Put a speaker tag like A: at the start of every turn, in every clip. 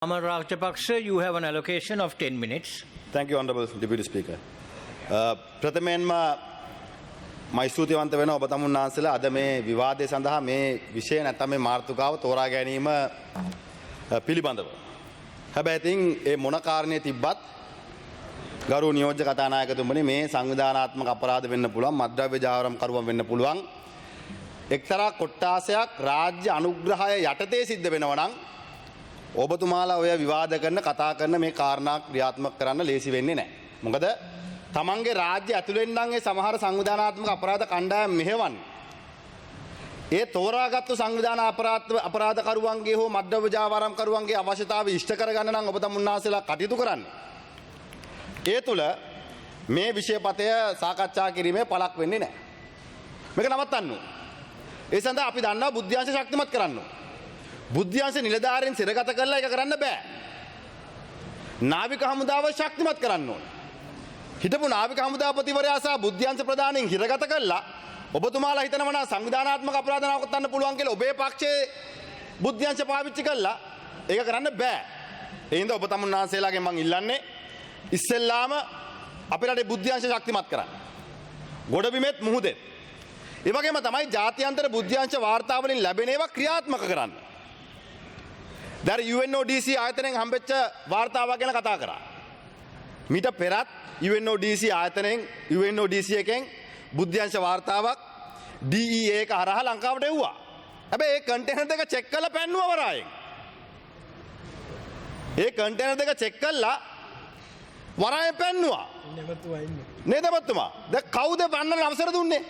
A: Amar Rajapaksa, you have an allocation of 10 minutes.
B: Thank you, Honourable Deputy Speaker. ප්‍රථමයෙන්ම මෛත්‍රීවන්ත වෙන ඔබ තමුන් වහන්සේලා අද මේ විවාදය සඳහා මේ විෂය නැත්නම් මේ මාතෘකාව තෝරා ගැනීම පිළිබඳව. හැබැයි ඉතින් ඒ මොන කාරණේ තිබ්බත් ගරු නියෝජ්‍ය කතානායකතුමනි මේ සංවිධානාත්මක අපරාධ වෙන්න පුළුවන්, මත්ද්‍රව්‍ය ජාවාරම් කරුවන් වෙන්න පුළුවන්. එක්තරා කොට්ටාසයක් රාජ්‍ය අනුග්‍රහය යටතේ සිද්ධ වෙනවා නම් ඔබතුමාලා ඔය විවාද කරන කතා කරන මේ කාරණා ක්‍රියාත්මක කරන්න ලේසි වෙන්නේ නැහැ. මොකද තමන්ගේ රාජ්‍ය ඇතුළෙන් නම් ඒ සමහර සංවිධානාත්මක අපරාධ කණ්ඩායම් මෙහෙවන්නේ. ඒ තෝරාගත්තු සංවිධාන අපරාධකරුවන්ගේ හෝ මත්ද්‍රව්‍ය ජාවාරම් කරුවන්ගේ අවශ්‍යතාවය ඉෂ්ට කරගන්න නම් ඔබ තමුන්නාසලා කටයුතු කරන්න. ඒ තුල මේ විෂයපතය සාකච්ඡා කිරීමේ පළක් වෙන්නේ නැහැ. මේක නවත්තන්න ඕන. ඒ සඳහා අපි දන්නවා බුද්ධ්‍යංශ ශක්තිමත් කරන්න ඕන. බුද්ධ්‍යංශ නිලධාරීන් සිරගත කරලා ඒක කරන්න බෑ. නාවික හමුදාව ශක්තිමත් කරන්න ඕන. හිටපු නාවික හමුදාපතිවරයා සහ බුද්ධ්‍යංශ ප්‍රධානීන් හිරගත කළා. ඔබතුමාලා හිතනවා නම් සංවිධානාත්මක අපරාධ නවත්තන්න පුළුවන් කියලා ඔබේ පක්ෂයේ බුද්ධ්‍යංශ පාවිච්චි කළා. ඒක කරන්න බෑ. ඒ හින්දා ඔබ තමුන්නාන්සේලාගෙන් මම ඉල්ලන්නේ ඉස්සෙල්ලාම අපේ රටේ බුද්ධ්‍යංශ ශක්තිමත් කරන්න. ගොඩබිමෙත් මුහුදෙත්. ඒ වගේම තමයි ජාත්‍යන්තර බුද්ධ්‍යංශ වාර්තාවලින් ලැබෙන ඒවා ක්‍රියාත්මක කරන්න. දැන් UNODC ආයතනයෙන් හම්බෙච්ච වාර්තාවක් ගැන කතා කරා. මීට පෙරත් UNODC ආයතනයෙන් UNODC එකෙන් බුද්ධ්‍යංශ වාර්තාවක් DEA එක හරහා ලංකාවට එව්වා. හැබැයි ඒ කන්ටේනර් දෙක චෙක් කරලා පැන්නුවා වරායෙන්. ඒ කන්ටේනර් දෙක චෙක් කරලා වරායෙන් පැන්නුවා. නේද ඔබතුමා? දැන් කවුද පන්නන්න අවසර දුන්නේ?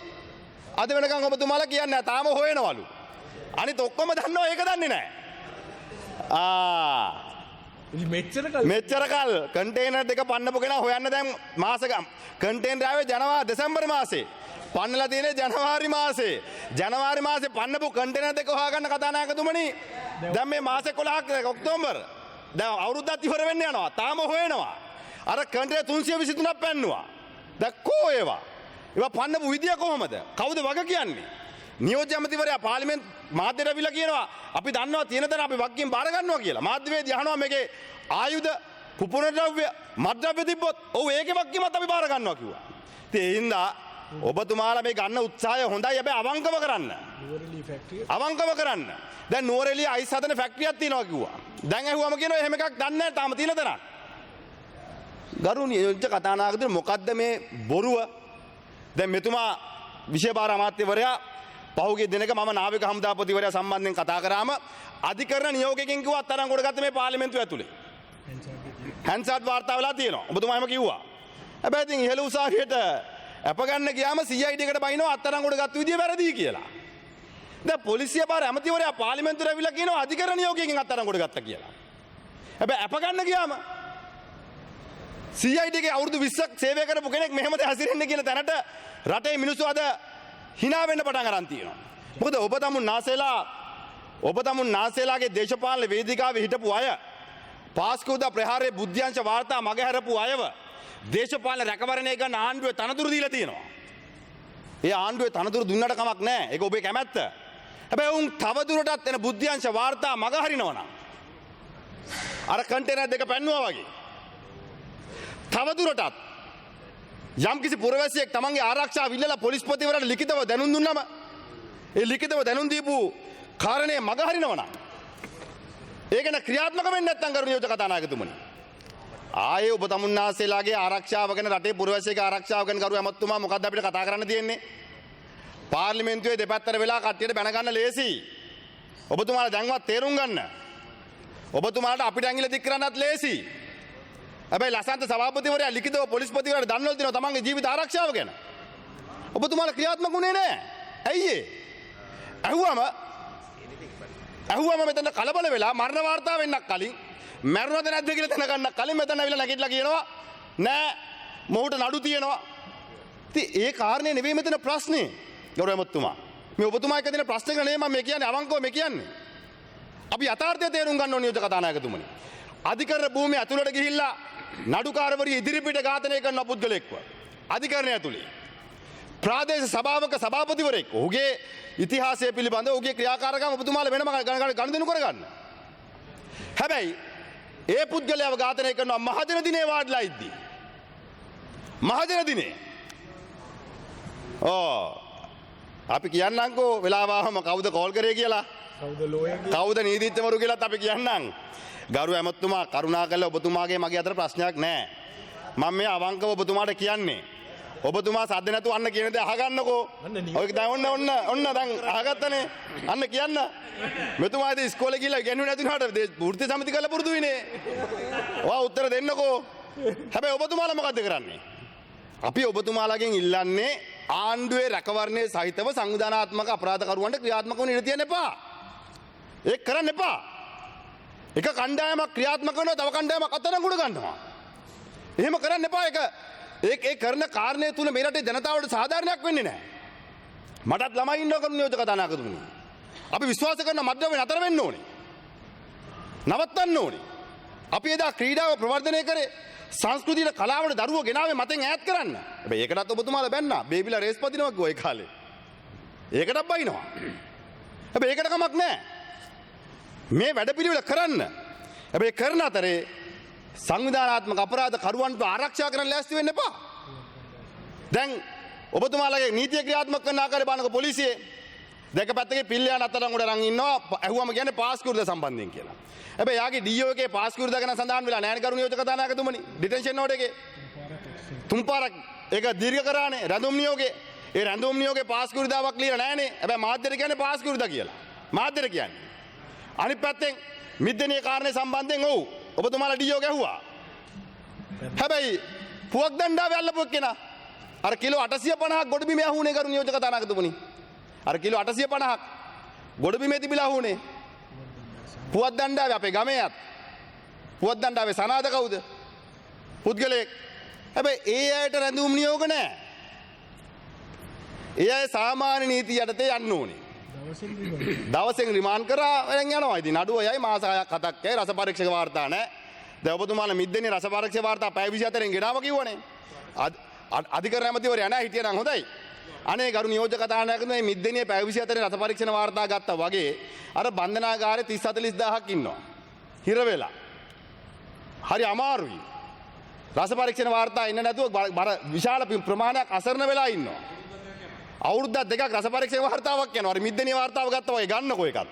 B: අද වෙනකන් ඔබතුමාලා කියන්නේ නැහැ. තාම හොයනවලු. අනිත් ඔක්කොම දන්නවා ඒක දන්නේ නැහැ. මෙච්චර කල් කන්ටේනර් දෙක පන්නපු කෙනා හොයන්න දැන් මාස ගම් කන්ටේනර් ආවේ දෙසැම්බර් මාසේ පන්නලා තියෙන්නේ ජනවාරි මාසේ පන්නපු කන්ටේනර් දෙක හොයාගන්න කතානායකතුමනි දැන් මේ මාස 11ක් ඔක්තෝබර් දැන් අවුරුද්දක් ඉවර වෙන්න යනවා තාම හොයනවා අර කන්ටේනර් 323ක් පැන්නුවා දැන් කෝ ඒවා පන්නපු විදිය කොහමද කවුද වග කියන්නේ නියෝජ්‍ය ඇමතිවරයා පාර්ලිමේන්තු මාධ්‍යට අවිලා කියනවා අපි දන්නවා තියෙන තැන අපි වගකීම් බාර ගන්නවා කියලා. මාධ්‍යවේදී අහනවා මේකේ ආයුධ, පුපුරන ද්‍රව්‍ය, මත්ද්‍රව්‍ය තිබ්බොත් ඔව් ඒකේ වගකීමත් අපි බාර ගන්නවා කිව්වා. ඉතින් ඒ හින්දා ඔබතුමාලා මේ ගන්න උත්සාහය හොඳයි. හැබැයි අවංකව කරන්න. අවංකව කරන්න. දැන් නුවරඑළිය අයිස් හදන ෆැක්ටරියක් තියෙනවා කිව්වා. දැන් ඇහුවම කියනවා එහෙම එකක් දන්නේ නැහැ තාම තියෙන තැනක්. ගරුණීය කතානායකතුමනි මොකද්ද මේ බොරුව? දැන් මෙතුමා විෂය භාර අමාත්‍යවරයා පහුගිය දිනක මම නාවික හමුදාපතිවරයා සම්බන්ධයෙන් කතා කරාම අධිකරණ නියෝගයකින් කිව්වා අත්අඩංගුවට ගත්ත මේ පාර්ලිමේන්තුව ඇතුලේ. හැන්සාඩ් වාර්තා වෙලා තියෙනවා. ඔබතුමා එහෙම කිව්වා. හැබැයි ඉතින් ඉහළ උසාවියට අප ගන්න ගියාම CID එකට බයිනවා අත්අඩංගුවට ගත්ත විදිය වැරදි කියලා. දැන් පොලිසිය බාර ඇමතිවරයා පාර්ලිමේන්තුවට ඇවිල්ලා කියනවා අධිකරණ නියෝගයකින් අත්අඩංගුවට ගත්තා කියලා. හැබැයි අප ගන්න ගියාම CID එකේ අවුරුදු 20ක් සේවය කරපු කෙනෙක් මෙහෙමද හැසිරෙන්නේ කියලා තැනට රටේ මිනිස්සු අද hina වෙන්න පටන් අරන් තියෙනවා. මොකද ඔබ තමුන් නාසේලාගේ දේශපාලන වේදිකාවේ හිටපු අය පාස්කෝදා ප්‍රහාරයේ බුද්ධ්‍යංශ වාර්තා මගහැරපු අයව දේශපාලන රැකවරණය ගන්න ආණ්ඩුවේ තනතුරු දීලා තියෙනවා. ඒ ආණ්ඩුවේ තනතුරු දුන්නට කමක් නැහැ. ඒක ඔබේ කැමැත්ත. හැබැයි උන් තවදුරටත් එන බුද්ධ්‍යංශ වාර්තා මගහරිනවා නම් අර කන්ටේනර් දෙක පැන්නුවා වගේ තවදුරටත් යම්කිසි පුරවැසියෙක් තමන්ගේ ආරක්ෂාව ඉල්ලලා පොලිස්පතිවරයාට ලිඛිතව දැනුම් දුන්නම ඒ ලිඛිතව දැනුම් දීපු කාරණේ මගහරිනවා නම් ඒක න ක්‍රියාත්මක වෙන්නේ නැත්නම් කරු නියෝජ්‍ය කතානායකතුමනි ආයේ ඔබ තමුන්නාසේලාගේ ආරක්ෂාව ගැන රටේ පුරවැසියෙකුගේ ආරක්ෂාව ගැන කරු ඇමතුමා මොකද්ද අපිට කතා කරන්න තියෙන්නේ පාර්ලිමේන්තුවේ දෙපැත්තට වෙලා කට්ටියට බැන ගන්න ලේසි ඔබතුමාලා දැන්වත් තේරුම් ගන්න ඔබතුමාලට අපිට ඇඟිල්ල දික් කරන්නත් ලේසි හැබැයි ලසන්ත සභාපතිවරයා ලිඛිතව පොලිස්පතිවරයාට දන්වලා දෙනවා තමන්ගේ ජීවිත ආරක්ෂාව ගැන. ඔබතුමාලා ක්‍රියාත්මක වුණේ නැහැ. ඇයි ඒ? ඇහුවම මෙතන කලබල වෙලා මරණ වාර්තා වෙන්නක් කලින් මරණද නැද්ද කියලා දැනගන්නක් කලින් මෙතන ඇවිල්ලා නැගිටලා කියනවා නෑ මොහුට නඩු තියෙනවා. ඉතින් ඒ කාරණේ නෙවෙයි මෙතන ප්‍රශ්නේ. ගෞරවමත්තුමා. මේ ඔබතුමා එක්ක දෙන ප්‍රශ්න එක නෙවෙයි මම මේ කියන්නේ අවංකව මේ කියන්නේ. අපි යථාර්ථය තේරුම් ගන්න ඕන නියෝජ්‍ය කතානායකතුමනි. අධිකරණ භූමිය ඇතුළට ගිහිල්ලා නඩුකාරවරිය ඉදිරිපිට ඝාතනය කරන පුද්ගලෙක්ව අධිකරණය ඇතුළේ ප්‍රාදේශ සභාවක සභාපතිවරයෙක් ඔහුගේ ඉතිහාසය පිළිබඳව ඔහුගේ ක්‍රියාකාරකම් ඔබතුමාලා වෙනම ගණදෙනු කරගන්න. හැබැයි ඒ පුද්ගලයාව ඝාතනය කරනවා මහජන දිනේ වාඩිලා ඉද්දී. මහජන දිනේ. අපි කියන්නම්කෝ වෙලාවම කවුද කෝල් කරේ කියලා. කවුද නීතිඥවරු කියලාත් අපි කියන්නම්. ගරු ඇමතුමා කරුණාකරලා ඔබතුමාගේ මගේ අතර ප්‍රශ්නයක් නැහැ. මම මේ අවංකව ඔබතුමාට කියන්නේ. ඔබතුමා සද්ද නැතුව අන්න කියන දේ අහගන්නකෝ. ඔය දැන් ඔන්න දැන් අහගත්තනේ. අන්න කියන්න. මෙතුමා ඉතින් ඉස්කෝලේ ගිහලා ඉගෙනුනේ නැති උනාට වෘත්ති සමිති කරලා පුරුදු විනේ. ඔයා උත්තර දෙන්නකෝ. හැබැයි ඔබතුමාලා මොකද්ද කරන්නේ? අපි ඔබතුමාලාගෙන් ඉල්ලන්නේ ආණ්ඩුවේ රැකවරණයේ සහිතව සංවිධානාත්මක අපරාධකරුවන්ට ක්‍රියාත්මක වෙන්න ඉඩ තියන්න එපා. ඒක කරන්න එපා. එක කණ්ඩායමක් ක්‍රියාත්මක කරනවා තව කණ්ඩායමක් අත්අඩංගුවට ගන්නවා. එහෙම කරන්න එපා. ඒ කරන කාරණය තුල මේ රටේ ජනතාවට සාධාරණයක් වෙන්නේ නැහැ. මටත් ළමයි ඉන්නවා කරු නියෝජක කතානායකතුමනි. අපි විශ්වාස කරන මධ්‍යම නතර වෙන්න ඕනේ. නවත්තන්න ඕනේ. අපි එදා ක්‍රීඩාව ප්‍රවර්ධනය කරේ සංස්කෘතියට කලාවට දරුවෝ ගෙනාවේ මතෙන් ඈත් කරන්න. හැබැයි ඒකටත් ඔබතුමාලා බැන්නා. බේබිලා රේස් පදිනවා කිව්වා ඒ කාලේ. ඒකටත් බයිනවා. හැබැයි ඒකට කමක් නැහැ. මේ වැඩපිළිවෙල කරන්න. හැබැයි කරන අතරේ සංවිධානාත්මක අපරාධ කරුවන්ට ආරක්ෂා කරන්න ලෑස්ති වෙන්න එපා. දැන් ඔබතුමාලගේ නීතිය ක්‍රියාත්මක කරන ආකාරය බලනකො පොලිසියේ දෙක පැත්තකේ පිල්ලයන් අතරංගුඩ රන් ඉන්නවා. ඇහුවම කියන්නේ පාස්කෝර්ද සම්බන්ධයෙන් කියලා. හැබැයි යාගේ ඩීఓ එකේ පාස්කෝර්ද ගැන සඳහන් වෙලා නැහැ කරු නියෝජක කතානායකතුමනි. ඩිටෙන්ෂන් නෝඩ් එකේ තුන් පාරක් ඒක දීර්ඝ කරානේ රැඳුම් නියෝගේ. ඒ රැඳුම් නියෝගේ පාස්කෝර්දාවක් ලියලා නැහනේ. හැබැයි මාධ්‍යට කියන්නේ පාස්කෝර්ද කියලා. මාධ්‍යට කියන්නේ. අනිත් පැත්තෙන් මිද්දනීය කාරණේ සම්බන්ධයෙන් ඔව් ඔබතුමාලා ඩීఓ ගැහුවා. හැබැයි පුවක් දණ්ඩාවේ අල්ලපු එක්කෙනා අර කිලෝ 850ක් ගොඩබිමේ අහුනේ කරු නියෝජක කතානායකතුමනි. අර කිලෝ 850ක් ගොඩබිමේ තිබිලා අහුනේ. පුවක් දණ්ඩාවේ අපේ ගමේයත් පුවක් දණ්ඩාවේ සනාද කවුද? පුද්ගලයෙක්. හැබැයි ඒ අයට රැඳුම් නියෝග නැහැ. ඒ අය සාමාන්‍ය නීතිය යටතේ යන්න ඕනේ. දවසෙන් රිමාන්ඩ් කරා දැන් යනවා. ඉතින් නඩුව යයි මාස 6ක් 7ක් යයි රස පරීක්ෂක වාර්තා නැහැ. දැන් ඔබතුමාලා මිද්දේනේ රස පරීක්ෂක වාර්තා පැය 24න් ගෙනාව කිව්වනේ. අධිකරණ ඇමතිවරයා නැහැ හිටියනම් හොඳයි. අනේ ගරු නියෝජක කතානායකතුමනි මිද්දේනේ පැය 24 රස පරීක්ෂණ වාර්තා ගත්තා වගේ අර බන්ධනාගාරේ 30 40000ක් ඉන්නවා. හිර වෙලා. හරි අමාරුයි. රස පරීක්ෂණ වාර්තා ඉන්න නැතුව විශාල ප්‍රමාණයක් අසරණ වෙලා ඉන්නවා. අවුරුද්දක් දෙකක් රස පරීක්ෂණ වාර්තාවක් යනවා. අර මිද්දේනේ වාර්තාව ගත්තා වගේ ගන්නකෝ ඒකත්.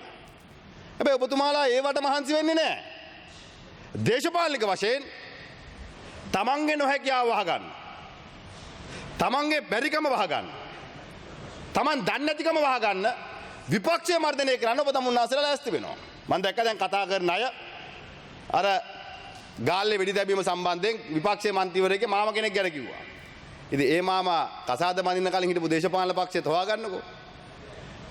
B: හැබැයි ඔබතුමාලා ඒවට මහන්සි වෙන්නේ නැහැ. දේශපාලනික වශයෙන් තමන්ගේ නොහැකියාව වහගන්න. තමන්ගේ බැරිකම වහගන්න. තමන් දන්නේ නැතිකම වහගන්න විපක්ෂය මර්ධනය කරන්න ඔබ තමුන්නාසලා ලෑස්ති වෙනවා. මම දැක්ක දැන් කතා කරන අය අර ගාල්ලේ වෙඩි දැබීම සම්බන්ධයෙන් විපක්ෂයේ මන්ත්‍රීවරයෙක් මාම කෙනෙක් ගැන කිව්වා. ඉතින් ඒ මාමා කසාද බඳින්න කලින් හිටපු දේශපාලන පක්ෂයත් හොයාගන්නකෝ.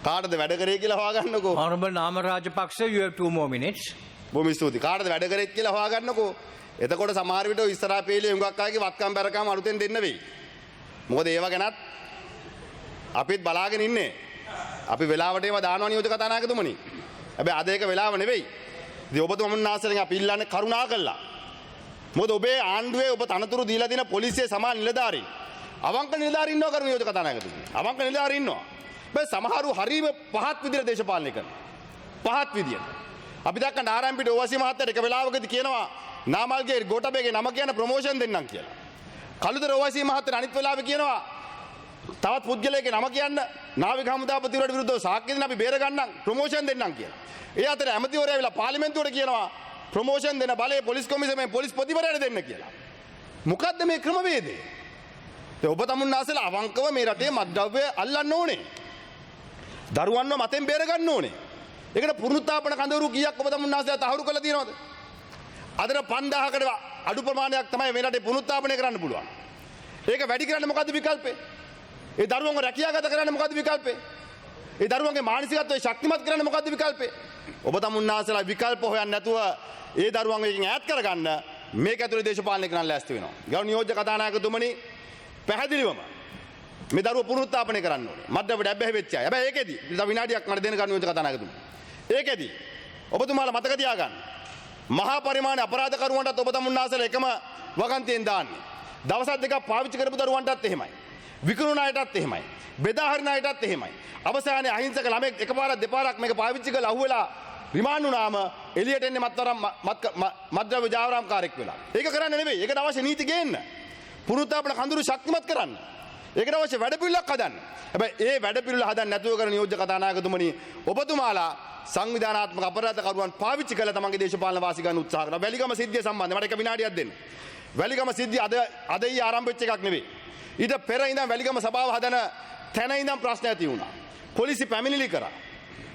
B: කාටද වැඩ කරේ කියලා හොයාගන්නකෝ.
A: Honorable Nama Rajapaksa, you have 2 more minutes.
B: බොහොම ස්තුතියි. කාටද වැඩ කරේත් කියලා හොයාගන්නකෝ. එතකොට සමහර විට ඉස්සරහා පෙළේ හුඟක් අයගේ වත්කම් බැරකම් අලුතෙන් දෙන්න වෙයි. මොකද ඒව ගැනත් අපිත් බලාගෙන ඉන්නේ. අපි වෙලාවට ඒවා දානවා නියෝජක කතානායකතුමනි. හැබැයි අද ඒක වෙලාව නෙවෙයි. ඉතින් ඔබතුමන්නාසලෙන් අපි ඉල්ලන්නේ කරුණා කළා. මොකද ඔබේ ආණ්ඩුවේ ඔබ තනතුරු දීලා දින පොලිසියේ සමාන නිලධාරීන් අවංක නිලධාරීන් ඉන්නවා කරු නියෝජක කතානායකතුමනි. අවංක නිලධාරීන් ඉන්නවා. හැබැයි සමහරු හරීම පහත් විදිහට දේශපාලනය කරනවා. පහත් විදිහට. අපි දැක්ක නාරායන්පිට ඕවසී මහත්තයා එක වෙලාවකදී කියනවා නාමල්ගේ ගෝඨබේගේ නම කියන ප්‍රොමෝෂන් දෙන්නම් කියලා. කළුතර ඕවසී මහත්තයා අනිත් වෙලාවෙ කියනවා තවත් පුද්ගලයෙක්ගේ නම කියන්න නාවික හමුදාපතිවරයාට විරුද්ධව සාක්ෂි දෙන්න අපි බේර ගන්නම් ප්‍රොමෝෂන් දෙන්නම් කියලා. ඒ අතර ඇමතිවරයා ඇවිල්ලා පාර්ලිමේන්තුවට කියනවා ප්‍රොමෝෂන් දෙන බලය පොලිස් කොමිසමෙන් පොලිස් ප්‍රතිවරයාට දෙන්න කියලා. මොකද්ද මේ ක්‍රමවේදය? ඔබ තමුන්නාසලා අවංකව මේ රටේ මත්ද්‍රව්‍ය අල්ලන්න ඕනේ. දරුවන්ව මතෙන් බේර ගන්න ඕනේ. ඒකට පුනරුත්ථාපන කඳවුරු කීයක් ඔබ තමුන්නාසලා තහවුරු කරලා තියෙනවද? අදට 5000කට අඩු ප්‍රමාණයක් තමයි මේ රටේ පුනරුත්ථාපනය කරන්න පුළුවන්. ඒක වැඩි කරන්න මොකද්ද විකල්පේ? ඒ දරුවන්ව රැකියාගත කරන්න මොකද්ද විකල්පේ? ඒ දරුවන්ගේ මානසිකත්වය ශක්තිමත් කරන්න මොකද්ද විකල්පේ? ඔබ තමුන්නාසලා විකල්ප හොයන්න නැතුව ඒ දරුවන්ව එකකින් ඈත් කරගන්න මේක ඇතුලේ දේශපාලනය කරන්න ලෑස්ති වෙනවා. ගරු නියෝජ්‍ය කතානායකතුමනි පැහැදිලිවම මේ දරුවෝ පුනරුත්ථාපනය කරන්න ඕනේ. මද්දවට ඇබ්බැහි වෙච්ච අය. හැබැයි ඒකෙදි තව විනාඩියක් මට දෙන්න ගන්න නියෝජ්‍ය කතානායකතුමනි. ඒකෙදි ඔබතුමාලා මතක තියාගන්න. මහා පරිමාණ අපරාධකරුවන්ටත් ඔබ තමුන්නාසලා එකම වගන්තියෙන් දාන්නේ. දවස් දෙකක් පාවිච්චි කරපු දරුවන්ටත් එහෙමයි. විකුණුන අයටත් එහෙමයි. බෙදා හරින අයටත් එහෙමයි. අවසානයේ අහිංසක ළමෙක් එකපාරක් දෙපාරක් මේක පාවිච්චි කරලා අහුවෙලා රිමාන්ඩ් වුණාම එළියට එන්නේ මත්ද්‍රව්‍ය ජාවාරම්කාරයෙක් වෙලා. ඒක කරන්න නෙවෙයි. ඒකට අවශ්‍ය නීති ගේන්න. පුනරුත්ථාපන කඳුරු ශක්තිමත් කරන්න. ඒකට අවශ්‍ය වැඩපිළිවෙලක් හදන්න. හැබැයි ඒ වැඩපිළිවෙල හදන්න නැතුව කරන නියෝජ්‍ය කතානායකතුමනි ඔබතුමාලා සංවිධානාත්මක අපරාධකරුවන් පාවිච්චි කරලා තමන්ගේ දේශපාලන වාසි ගන්න උත්සාහ කරනවා. වැලිගම සිද්ධිය සම්බන්ධයෙන් මට එක විනාඩියක් දෙන්න. වැලිගම සිද්ධිය අද ඊ ආරම්භ වෙච්ච එකක් නෙවෙයි. ඊට පෙර ඉඳන් වැලිගම සභාව හදන තැන ඉඳන් ප්‍රශ්න ඇති වුණා. පොලිසිය පැමිණිලි කරා.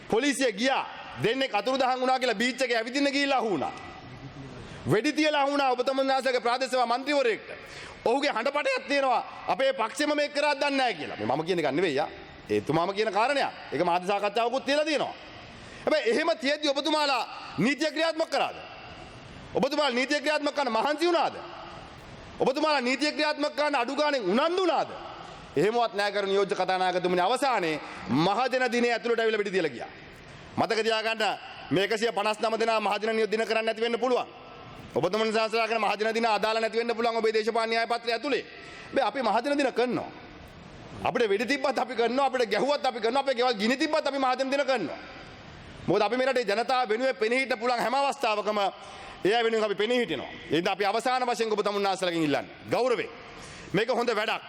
B: පොලිසිය ගියා. දෙන්නේ අතුරුදහන් වුණා කියලා බීච් එකේ ඇවිදින්න ගිහිල්ලා අහු වුණා. වෙඩි තියලා අහු වුණා ඔබතුමන්ලාගේ ප්‍රාදේශීය සභා මන්ත්‍රීවරයෙක්ට. ඔහුගේ හඬපටයක් තියෙනවා අපේ පක්ෂෙම මේක කරා දන්නේ නැහැ කියලා. මේ මම කියන එක නෙවෙයි යා. එතුමාම කියන කාරණයක්. ඒක මාධ්‍ය සාකච්ඡාවකුත් තියලා තියෙනවා. හැබැයි එහෙම තියෙද්දි ඔබතුමාලා නීතිය ක්‍රියාත්මක කරාද? ඔබතුමාලා නීතිය ක්‍රියාත්මක කරන්න මහන්සි වුණාද? ඔබතුමාලා නීතිය ක්‍රියාත්මක කරන්න අඩු ගානේ උනන්දු වුණාද? එහෙමවත් නැහැ කරු නියෝජ්‍ය කතානායකතුමනි අවසානයේ මහජන දිනේ ඇතුළට ඇවිල්ලා පිටි තියලා ගියා. මතක තියාගන්න මේ 159 දෙනා මහජන දින කරන්න නැති වෙන්න පුළුවන්. ඔබතුමන් සාසලා කරන මහජන දින අදාළ නැති වෙන්න පුළුවන් ඔබේ දේශපාලන න්‍යාය පත්‍රය ඇතුලේ. හැබැයි අපි මහජන දින කරනවා. අපිට වෙඩි තිබ්බත් අපි කරනවා, අපිට ගැහුවත් අපි කරනවා, අපේ ගෙවල් ගිනි තිබ්බත් අපි මහජන දින කරනවා. මොකද අපි මේ රටේ ජනතාව වෙනුවෙන් පෙනී හිට පුළුවන් හැම අවස්ථාවකම එයා වෙනුවෙන් අපි පෙනී හිටිනවා. ඒ නිසා අපි අවසාන වශයෙන් ඔබ තමුන්නාසලකින් ඉල්ලන්නේ ගෞරවයෙන්. මේක හොඳ වැඩක්.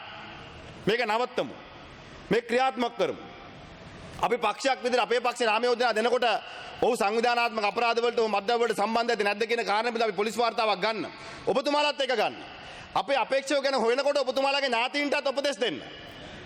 B: මේක නවත්තමු. මේක ක්‍රියාත්මක කරමු. අපි පක්ෂයක් විදිහට අපේ පක්ෂේ නාමය යොදලා දෙනකොට ඔහු සංවිධානාත්මක අපරාධ වලට මද්ද්‍රව්‍ය වලට සම්බන්ධ ඇති නැද්ද කියන කාරණේ පිළිබඳව අපි පොලිස් වාර්තාවක් ගන්න. ඔබතුමාලාත් ඒක ගන්න. අපේ අපේක්ෂාව ගැන හොයනකොට ඔබතුමාලාගේ ඥාතීන්ටත් උපදෙස් දෙන්න.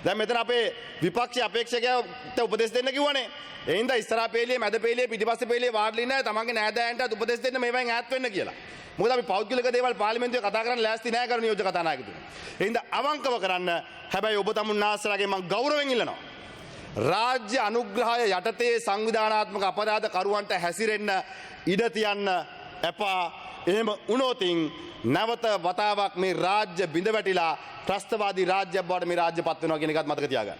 B: දැන් මෙතන අපේ විපක්ෂයේ අපේක්ෂකයාට උපදෙස් දෙන්න කිව්වනේ. ඒ හින්දා ඉස්සරහා පේලියේ මැද පේලියේ පිටිපස්සේ පේලියේ වාඩිලා ඉන්න තමන්ගේ නෑදෑයන්ටත් උපදෙස් දෙන්න මේවෙන් ඈත් වෙන්න කියලා. මොකද අපි පෞද්ගලික දේවල් පාර්ලිමේන්තුවේ කතා කරන්න ලෑස්ති නෑ කරු නියෝජ්‍ය කතානායකතුමනි. ඒ හින්දා අවංකව කරන්න. හැබැයි ඔබ තමුන්නාස්සලාගේ මම ගෞරවයෙන් ඉල්ලනවා. රාජ්‍ය අනුග්‍රහය යටතේ සංවිධානාත්මක අපරාධ කරුවන්ට හැසිරෙන්න ඉඩ තියන්න එපා. එහෙම වුණොතින් නැවත වතාවක් මේ රාජ්‍ය බිඳ වැටිලා ත්‍රස්තවාදී රාජ්‍යයක් බවට මේ රාජ්‍ය පත් වෙනවා කියන එකත් මතක තියාගන්න.